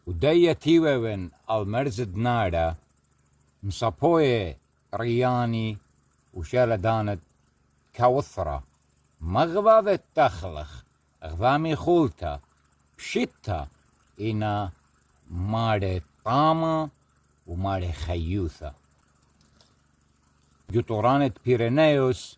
وداية تيوين المرزد نارا مصابوية رياني وشالة دانت كوثرة مغبابة تخلخ غضامي خولتا بشتا إنا ماري طامة وماري خيوثة جطورانة بيرينيوس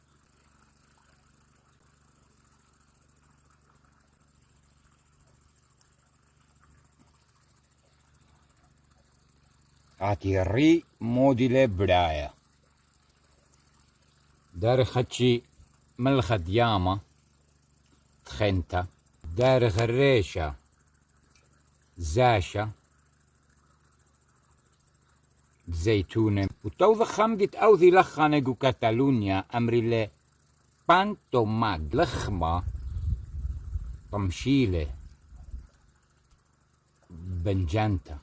عتيري موديلة براية دار خدشي ملخة ديامة تخنتا دار غريشة زاشة زيتونة وتوضخ خمدت أوذي لخانقو كاتالونيا أمري لي بانتو ماج لخمة طمشيلة بنجانتا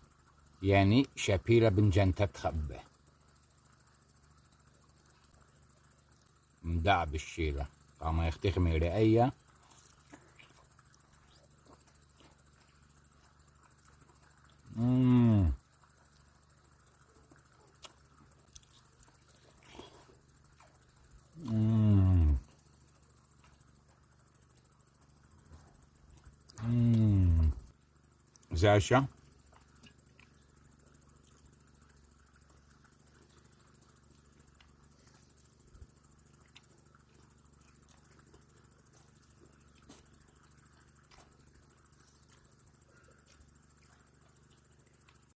يعني شابيلة بنجانتا تخبى مدع بالشيلة طعما يختخمي رأية زاشا